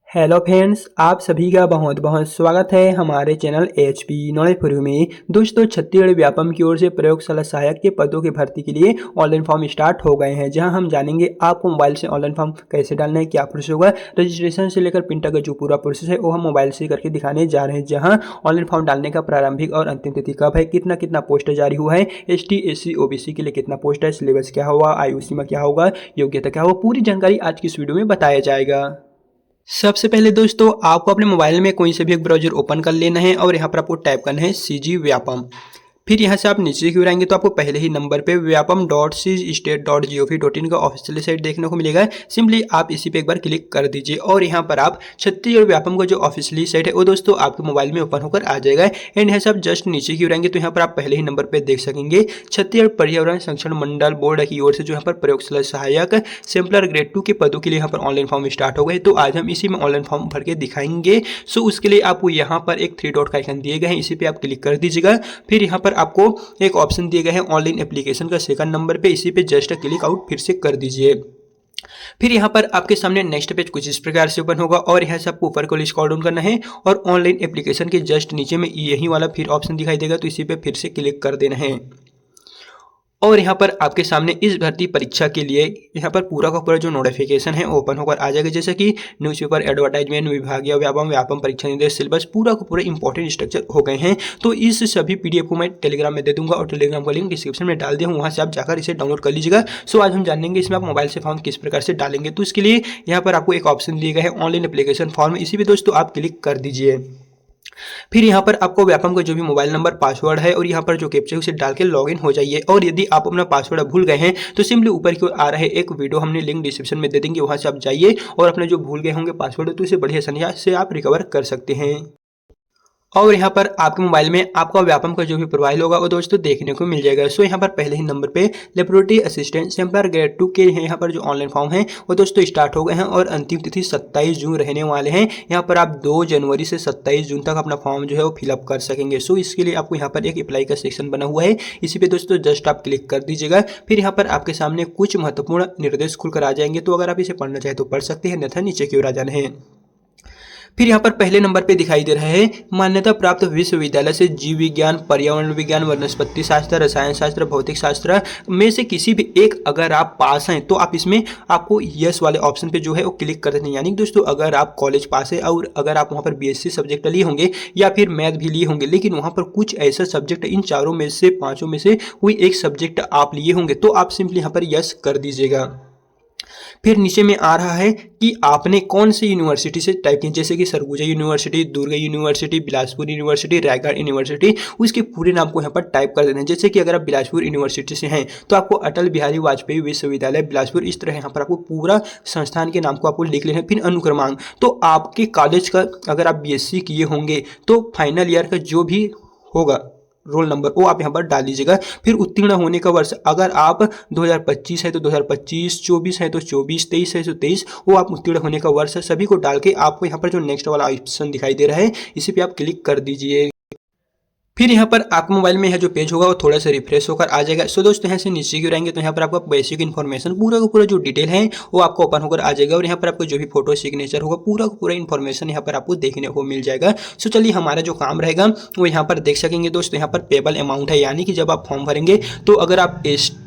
Hello friends, आप सभी का बहुत बहुत स्वागत है हमारे channel HP knowledge for you में। दोस्तों, छत्तीसगढ़ व्यापम की ओर से प्रयोगशाला सहायक के पदों की भर्ती के लिए ऑनलाइन फॉर्म स्टार्ट हो गए हैं, जहां हम जानेंगे आपको मोबाइल से ऑनलाइन फॉर्म कैसे डालना है, क्या प्रोसेस होगा। रजिस्ट्रेशन से लेकर प्रिंट तक का जो पूरा प्रोसेस है वो हम मोबाइल से करके दिखाने जा रहे हैं। जहाँ ऑनलाइन फॉर्म डालने का प्रारंभिक और अंतिम तिथि कब है, कितना कितना पोस्ट जारी हुआ है, ST SC OBC के लिए कितना पोस्ट है, सिलेबस क्या होगा, आयु सीमा क्या होगा, योग्यता क्या होगा, पूरी जानकारी आज की इस वीडियो में बताया जाएगा। सबसे पहले दोस्तों, आपको अपने मोबाइल में कोई से भी एक ब्राउजर ओपन कर लेना है और यहाँ पर आपको टाइप करना है CG व्यापम। फिर यहाँ से आप नीचे की ओर आएंगे तो आपको पहले ही नंबर पे vyapam.cgstate.gov.in का ऑफिशियल साइट देखने को मिलेगा। सिंपली आप इसी पे एक बार क्लिक कर दीजिए और यहाँ पर आप छत्तीसगढ़ व्यापम का जो ऑफिशियली साइट है वो दोस्तों आपके मोबाइल में ओपन होकर आ जाएगा। एंड यहाँ से आप जस्ट नीचे की ओर आएंगे तो यहाँ पर आप पहले ही नंबर पर देख सकेंगे छत्तीसगढ़ पर्यावरण संरक्षण मंडल बोर्ड की ओर से जो यहाँ पर प्रयोगशाला सहायक सैम्पलर ग्रेड 2 के पदों के लिए यहाँ पर ऑनलाइन फॉर्म स्टार्ट हो गए। तो आज हम इसी में ऑनलाइन फॉर्म भर के दिखाएंगे। सो उसके लिए आपको यहाँ पर एक 3 डॉट का आइकन दिए गए हैं, इसी पे आप क्लिक कर दीजिएगा। फिर यहाँ पर आपको एक ऑप्शन दिए गए हैं ऑनलाइन एप्लीकेशन का सेकंड नंबर पे, इसी पे जस्ट क्लिक आउट फिर से कर दीजिए। फिर यहाँ पर आपके सामने नेक्स्ट पेज कुछ इस प्रकार से ओपन होगा और यहाँ से आपको ऊपर को स्क्रॉल डाउन करना है और ऑनलाइन एप्लीकेशन के जस्ट नीचे में यही वाला फिर ऑप्शन दिखाई देगा, तो इसी पे फिर से क्लिक कर देना है। और यहाँ पर आपके सामने इस भर्ती परीक्षा के लिए यहाँ पर पूरा का पूरा जो नोटिफिकेशन है ओपन होकर आ जाएगा, जैसे कि न्यूज़पेपर, एडवर्टाइजमेंट, विभागीय व्यापम परीक्षा निर्देश, सिलेबस, पूरा का पूरा इंपॉर्टेंट स्ट्रक्चर हो गए हैं। तो इस सभी PDF को मैं टेलीग्राम में दे दूंगा और टेलीग्राम का लिंक डिस्क्रिप्शन में डाल दिया हूँ, वहाँ से आप जाकर इसे डाउनलोड कर लीजिएगा। सो आज हम जानेंगे इसमें आप मोबाइल से फॉर्म किस प्रकार से डालेंगे। तो इसके लिए यहाँ पर आपको एक ऑप्शन दिया गया है ऑनलाइन एप्लीकेशन फॉर्म, इसी पर दोस्तों आप क्लिक कर दीजिए। फिर यहाँ पर आपको व्यापम का जो भी मोबाइल नंबर, पासवर्ड है और यहाँ पर जो कैप्चा है उसे डाल के लॉगिन हो जाइए। और यदि आप अपना पासवर्ड भूल गए हैं तो सिंपली ऊपर की ओर आ रहा है एक वीडियो, हमने लिंक डिस्क्रिप्शन में दे देंगे, वहाँ से आप जाइए और अपने जो भूल गए होंगे पासवर्ड तो इसे बड़ी आसानी से आप रिकवर कर सकते हैं। और यहाँ पर आपके मोबाइल में आपका व्यापम का जो भी प्रोफाइल होगा वो दोस्तों देखने को मिल जाएगा। सो यहाँ पर पहले ही नंबर पे लेबोरेटरी असिस्टेंट सैम्पलर ग्रेड 2 के यहाँ पर जो ऑनलाइन फॉर्म है वो दोस्तों स्टार्ट हो गए हैं और अंतिम तिथि 27 जून रहने वाले हैं। यहाँ पर आप 2 जनवरी से 27 जून तक अपना फॉर्म जो है वो फिलअप कर सकेंगे। सो इसके लिए आपको यहाँ पर एक अप्लाई का सेक्शन बना हुआ है, इसी पे दोस्तों जस्ट आप क्लिक कर दीजिएगा। फिर यहाँ पर आपके सामने कुछ महत्वपूर्ण निर्देश खुलकर आ जाएंगे, तो अगर आप इसे पढ़ना चाहें तो पढ़ सकते हैं, अन्यथा नीचे की ओर आ जाना है। फिर यहाँ पर पहले नंबर पे दिखाई दे रहा है मान्यता प्राप्त विश्वविद्यालय से जीव विज्ञान, पर्यावरण विज्ञान, वनस्पति शास्त्र, रसायन शास्त्र, भौतिक शास्त्र में से किसी भी एक अगर आप पास हैं तो आप इसमें आपको यस वाले ऑप्शन पे जो है वो क्लिक कर देते हैं। यानी कि दोस्तों अगर आप कॉलेज पास है और अगर आप वहाँ पर BSc सब्जेक्ट लिए होंगे या फिर मैथ भी लिए होंगे, लेकिन वहाँ पर कुछ ऐसा सब्जेक्ट इन चारों में से, पाँचों में से कोई एक सब्जेक्ट आप लिए होंगे तो आप सिंपली यहाँ पर यस कर दीजिएगा। फिर नीचे में आ रहा है कि आपने कौन सी यूनिवर्सिटी से टाइप किया, जैसे कि Surguja university, Durg university, Bilaspur university, Raigarh university, उसके पूरे नाम को यहाँ पर टाइप कर देना है। जैसे कि अगर आप बिलासपुर यूनिवर्सिटी से हैं तो आपको अटल बिहारी वाजपेयी विश्वविद्यालय बिलासपुर, इस तरह यहाँ पर आपको पूरा संस्थान के नाम को आपको लिख लेना है। फिर अनुक्रमांक, तो आपके कॉलेज का अगर आप BSc किए होंगे तो फाइनल ईयर का जो भी होगा रोल नंबर वो आप यहाँ पर डाल लीजिएगा। फिर उत्तीर्ण होने का वर्ष, अगर आप 2025 है तो 2025, 24 है तो 24, 23 है तो 23, वो आप उत्तीर्ण होने का वर्ष सभी को डाल के आपको यहाँ पर जो नेक्स्ट वाला ऑप्शन दिखाई दे रहा है इसी पे आप क्लिक कर दीजिए। फिर यहाँ पर आपके मोबाइल में यह जो पेज होगा वो थोड़ा सा रिफ्रेश होकर आ जाएगा। सो दोस्तों यहाँ से नीचे की रहेंगे तो यहाँ पर आपका बेसिक इन्फॉर्मेशन पूरा का पूरा जो डिटेल है वो आपको ओपन होकर आ जाएगा और यहाँ पर आपको जो भी फोटो सिग्नेचर होगा पूरा का पूरा इन्फॉर्मेशन यहाँ पर आपको देखने को मिल जाएगा। सो चलिए हमारा जो काम रहेगा वो यहाँ पर देख सकेंगे दोस्तों। यहाँ पर पेबल अमाउंट है, यानी कि जब आप फॉर्म भरेंगे तो अगर आप ST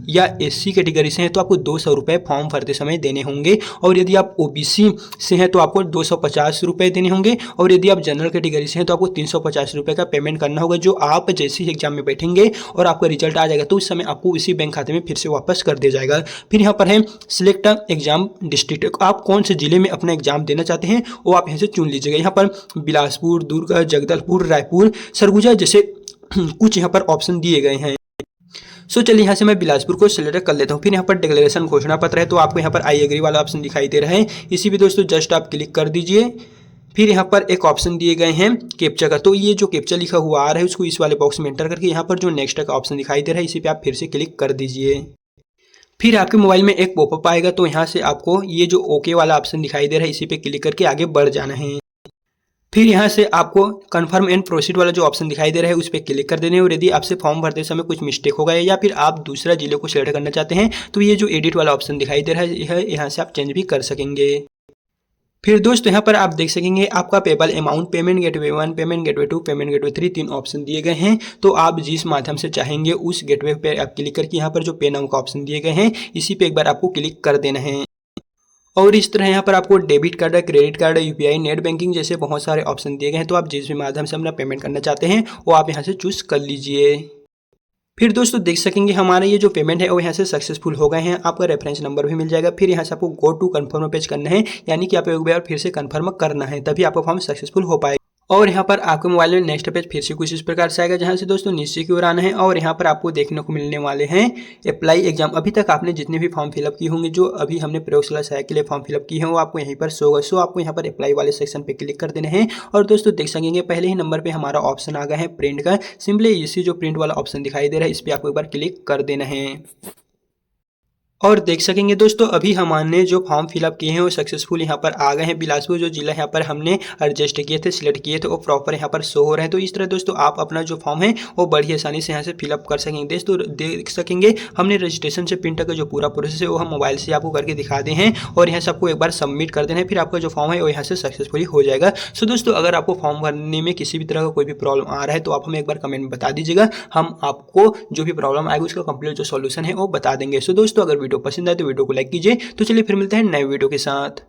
या SC कैटेगरी से हैं तो आपको 200 रुपये फॉर्म भरते समय देने होंगे, और यदि आप OBC से हैं तो आपको 250 रुपये देने होंगे, और यदि आप जनरल कैटेगरी से हैं तो आपको 350 रुपये का पेमेंट करना होगा, जो आप जैसे ही एग्जाम में बैठेंगे और आपका रिजल्ट आ जाएगा तो उस समय आपको उसी बैंक खाते में फिर से वापस कर दिया जाएगा। फिर यहाँ पर है सिलेक्ट एग्जाम डिस्ट्रिक्ट, आप कौन से जिले में अपना एग्जाम देना चाहते हैं वो आप यहाँ से चुन लीजिएगा। यहाँ पर बिलासपुर, दुर्ग, जगदलपुर, रायपुर, सरगुजा जैसे कुछ यहाँ पर ऑप्शन दिए गए हैं। सो चलिए यहाँ से मैं बिलासपुर को सिलेक्ट कर लेता हूँ। फिर यहाँ पर डिक्लेरेशन घोषणा पत्र है तो आपको यहाँ पर आई एग्री वाला ऑप्शन दिखाई दे रहा है, इसी भी दोस्तों जस्ट आप क्लिक कर दीजिए। फिर यहाँ पर एक ऑप्शन दिए गए हैं कैप्चा का, तो ये जो कैप्चा लिखा हुआ आ रहा है उसको इस वाले बॉक्स में एंटर करके यहाँ पर जो नेक्स्ट का ऑप्शन दिखाई दे रहा है इसी पे आप फिर से क्लिक कर दीजिए। फिर आपके मोबाइल में एक पॉपअप आएगा तो यहाँ से आपको ये जो ओके वाला ऑप्शन दिखाई दे रहा है इसी पे क्लिक करके आगे बढ़ जाना है। फिर यहाँ से आपको कन्फर्म एंड प्रोसीड वाला जो ऑप्शन दिखाई दे रहा है उस पर क्लिक कर देने, और यदि आपसे फॉर्म भरते समय कुछ मिस्टेक हो गया या फिर आप दूसरा जिले को सिलेक्ट करना चाहते हैं तो ये जो एडिट वाला ऑप्शन दिखाई दे रहा है यहाँ से आप चेंज भी कर सकेंगे। फिर दोस्तों यहाँ पर आप देख सकेंगे आपका PayPal amount, payment gateway 1, payment gateway 2, payment gateway 3 तीन ऑप्शन दिए गए हैं। तो आप जिस माध्यम से चाहेंगे उस गेटवे पे आप क्लिक करके यहाँ पर जो पे नाउ का ऑप्शन दिए गए हैं इसी पे एक बार आपको क्लिक कर देना है। और इस तरह यहाँ पर आपको debit card, credit card, UPI, net banking जैसे बहुत सारे ऑप्शन दिए गए हैं। तो आप जिस भी माध्यम से अपना पेमेंट करना चाहते हैं वो आप यहाँ से चूज कर लीजिए। फिर दोस्तों देख सकेंगे हमारा ये जो पेमेंट है वो यहाँ से सक्सेसफुल हो गए हैं। आपका रेफरेंस नंबर भी मिल जाएगा। फिर यहाँ से आपको गो टू कन्फर्म पेज करना है, यानी कि आपको एक बार फिर से कन्फर्म करना है, तभी आपका फॉर्म सक्सेसफुल हो पाएगा। और यहाँ पर आपके मोबाइल में नेक्स्ट पेज फिर से कुछ इस प्रकार से आएगा, जहाँ से दोस्तों नीचे की ओर आना है और यहाँ पर आपको देखने को मिलने वाले हैं अप्लाई एग्जाम। अभी तक आपने जितने भी फॉर्म फिलअप किए होंगे, जो अभी हमने प्रयोगशाला सहायक के लिए फॉर्म फिलअप किए हैं, वो आपको यहीं पर शो होगा। सो आपको यहाँ पर अप्लाई वाले सेक्शन पे क्लिक कर देना है। और दोस्तों देख सकेंगे पहले ही नंबर पर हमारा ऑप्शन आ गया है प्रिंट का। सिंपली इसी जो प्रिंट वाला ऑप्शन दिखाई दे रहा है इस पर आपको एक बार क्लिक कर देना है। और देख सकेंगे दोस्तों अभी हमने जो फॉर्म फिलअप किए हैं वो सक्सेसफुल यहाँ पर आ गए हैं। बिलासपुर जो जिला यहाँ पर हमने एडजस्ट किए थे, सिलेक्ट किए थे, वो प्रॉपर यहाँ पर शो हो रहे हैं। तो इस तरह दोस्तों आप अपना जो फॉर्म है वो बड़ी आसानी से यहाँ से फिलअप कर सकेंगे। दोस्तों देख सकेंगे हमने रजिस्ट्रेशन से प्रिंट का जो पूरा प्रोसेस है वो हम मोबाइल से आपको करके दिखा दे हैं और यहाँ से आपको एक बार सबमिट कर देना है। फिर आपका जो फॉर्म है वो यहाँ से सक्सेसफुली हो जाएगा। सो दोस्तों अगर आपको फॉर्म भरने में किसी भी तरह का कोई भी प्रॉब्लम आ रहा है तो आप हमें एक बार कमेंट में बता दीजिएगा। हम आपको जो भी प्रॉब्लम आएगी उसका कंप्लीट जो सॉल्यूशन है वो बता देंगे। सो दोस्तों अगर वीडियो पसंद आए तो वीडियो को लाइक कीजिए। तो चलिए फिर मिलते हैं नए वीडियो के साथ।